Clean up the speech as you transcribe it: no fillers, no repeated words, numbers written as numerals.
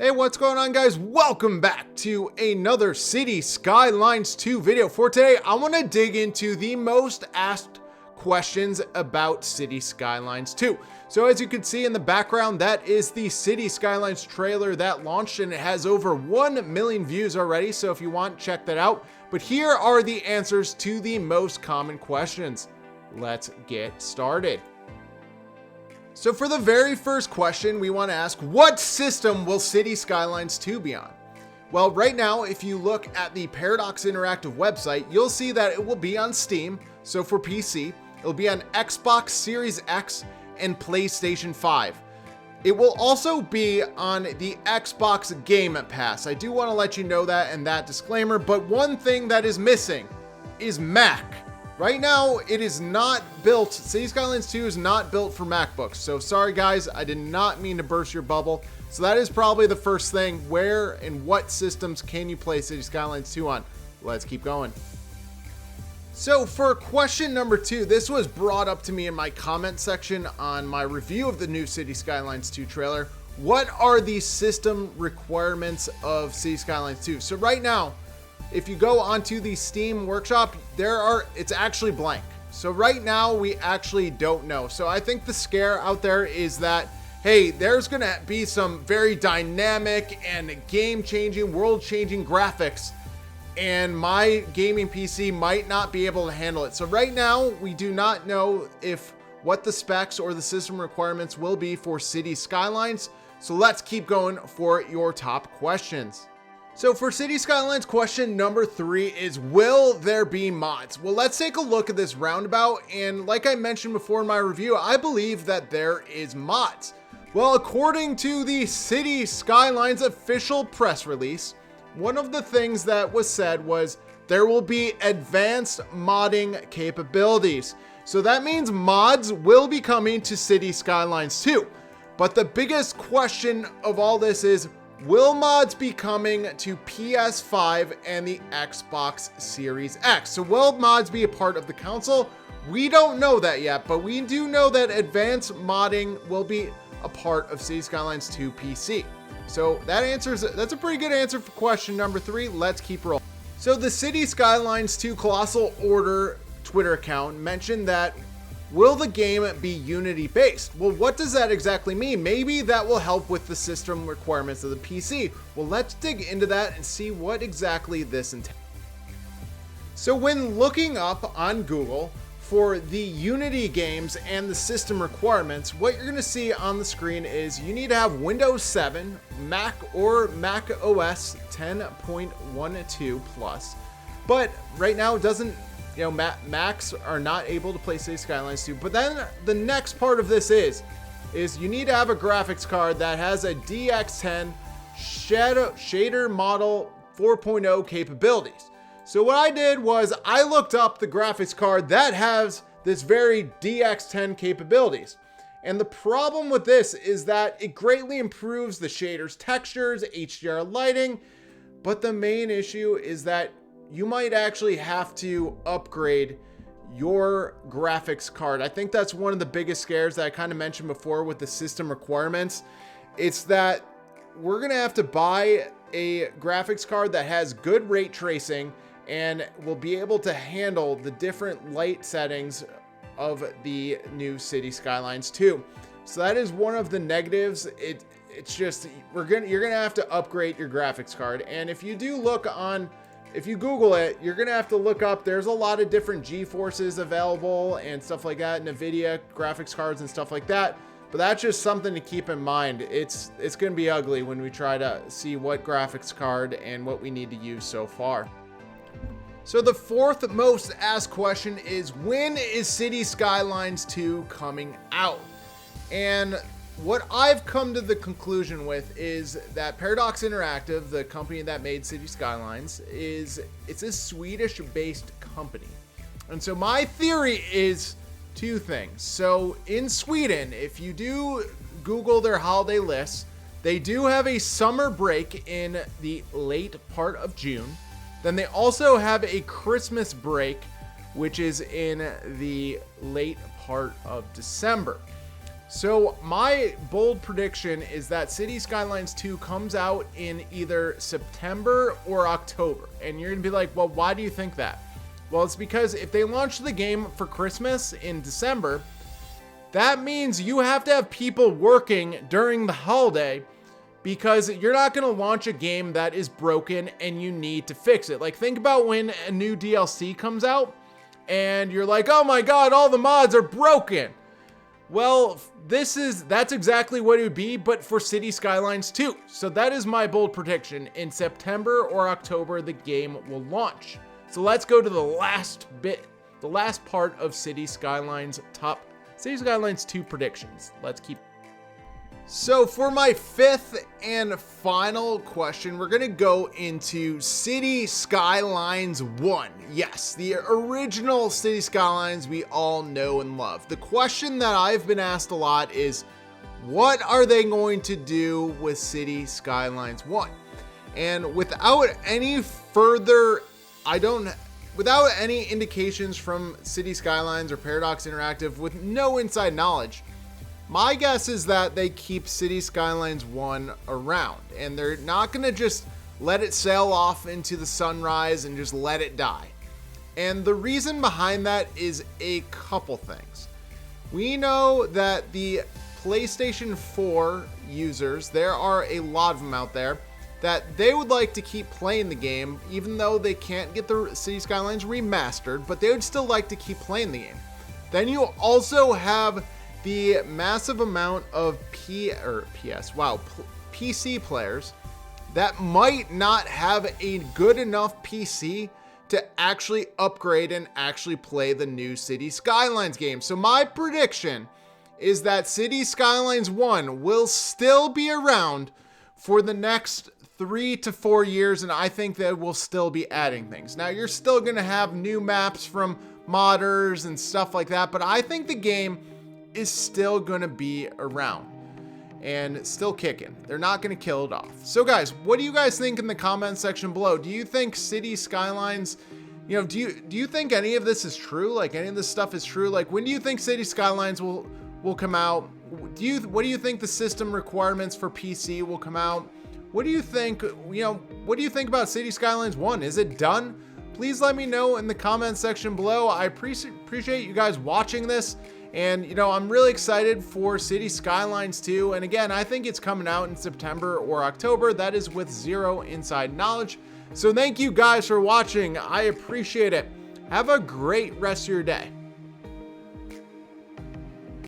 Hey, what's going on, guys? Welcome back to another Cities Skylines 2 video. For today, I want to dig into the most asked questions about Cities Skylines 2. So as you can see in the background, that is the Cities Skylines trailer that launched, and it has over 1 million views already. So if you want, check that out. But here are the answers to the most common questions. Let's get started. So for the very first question, we want to ask, what system will Cities Skylines 2 be on? Well, right now, if you look at the Paradox Interactive website, you'll see that it will be on Steam. So for PC, it'll be on Xbox Series X and PlayStation 5. It will also be on the Xbox Game Pass. I do want to let you know that and that disclaimer, but one thing that is missing is Mac. Right now, it is not built, Cities Skylines 2 is not built for MacBooks. So sorry guys, I did not mean to burst your bubble. So that is probably the first thing. Where and what systems can you play Cities Skylines 2 on? Let's keep going. So for question number 2, this was brought up to me in my comment section on my review of the new Cities Skylines 2 trailer. What are the system requirements of Cities Skylines 2? So right now, if you go onto the Steam workshop, it's actually blank. So right now we actually don't know. So I think the scare out there is that, hey, there's gonna be some very dynamic and game-changing, world-changing graphics, and my gaming PC might not be able to handle it. So right now we do not know what the specs or the system requirements will be for Cities Skylines. So let's keep going for your top questions. So for Cities Skylines, question number 3 is, will there be mods? Well, let's take a look at this roundabout. And like I mentioned before in my review, I believe that there is mods. Well, according to the Cities Skylines official press release, one of the things that was said was there will be advanced modding capabilities. So that means mods will be coming to Cities Skylines 2. But the biggest question of all this is, will mods be coming to PS5 and the Xbox Series X? So will mods be a part of the console? We don't know that yet, but we do know that advanced modding will be a part of Cities Skylines 2 PC. So that's a pretty good answer for question number 3. Let's keep rolling. So the Cities Skylines 2 Colossal Order Twitter account mentioned that, will the game be Unity based? Well, what does that exactly mean? Maybe that will help with the system requirements of the PC. Well, let's dig into that and see what exactly this entails. So when looking up on Google for the Unity games and the system requirements, what you're going to see on the screen is you need to have Windows 7, Mac or Mac OS 10.12 plus. But right now it doesn't, Macs are not able to play Cities Skylines 2. But then the next part of this is you need to have a graphics card that has a DX10 shader model 4.0 capabilities. So what I did was I looked up the graphics card that has this very DX10 capabilities. And the problem with this is that it greatly improves the shader's textures, HDR lighting, but the main issue is that you might actually have to upgrade your graphics card. I think that's one of the biggest scares that I kind of mentioned before with the system requirements. It's that we're gonna have to buy a graphics card that has good ray tracing and will be able to handle the different light settings of the new Cities Skylines 2. So that is one of the negatives. It's just, you're gonna have to upgrade your graphics card. And if you Google it, you're gonna have to look up, there's a lot of different GeForces available and stuff like that, NVIDIA graphics cards and stuff like that. But that's just something to keep in mind. It's gonna be ugly when we try to see what graphics card and what we need to use so far. So the fourth most asked question is, when is Cities Skylines 2 coming out? And what I've come to the conclusion with is that Paradox Interactive, the company that made Cities Skylines, it's a Swedish-based company. And so my theory is 2 things. So in Sweden, if you do Google their holiday lists, they do have a summer break in the late part of June. Then they also have a Christmas break, which is in the late part of December. So my bold prediction is that Cities Skylines 2 comes out in either September or October. And you're gonna be like, well, why do you think that? Well, it's because if they launch the game for Christmas in December, that means you have to have people working during the holiday, because you're not going to launch a game that is broken and you need to fix it. Like, think about when a new DLC comes out and you're like, oh my God, all the mods are broken. Well, that's exactly what it would be, but for Cities Skylines 2. So that is my bold prediction. In September or October, the game will launch. So let's go to the last part of Cities Skylines 2 predictions. Let's keep. So for my fifth and final question, we're gonna go into Cities Skylines 1. Yes, the original Cities Skylines we all know and love. The question that I've been asked a lot is, what are they going to do with Cities Skylines 1? And without any indications from Cities Skylines or Paradox Interactive, with no inside knowledge, my guess is that they keep Cities Skylines 1 around, and they're not going to just let it sail off into the sunrise and just let it die. And the reason behind that is a couple things. We know that the PlayStation 4 users, there are a lot of them out there, that they would like to keep playing the game, even though they can't get the Cities Skylines remastered, but they would still like to keep playing the game. Then you also have the massive amount of PC players that might not have a good enough PC to actually upgrade and actually play the new Cities Skylines game. So my prediction is that Cities Skylines 1 will still be around for the next 3 to 4 years, and I think that we'll still be adding things. Now, you're still gonna have new maps from modders and stuff like that, but I think the game is still gonna be around and still kicking. They're not gonna kill it off. So guys, what do you guys think in the comment section below? Do you think Cities Skylines, do you think any of this is true? Like, any of this stuff is true? Like, when do you think Cities Skylines will come out? What do you think the system requirements for PC will come out? What do you think, what do you think about Cities Skylines 1? Is it done? Please let me know in the comment section below. I appreciate you guys watching this. And, I'm really excited for Cities Skylines 2. And again, I think it's coming out in September or October. That is with zero inside knowledge. So thank you guys for watching. I appreciate it. Have a great rest of your day.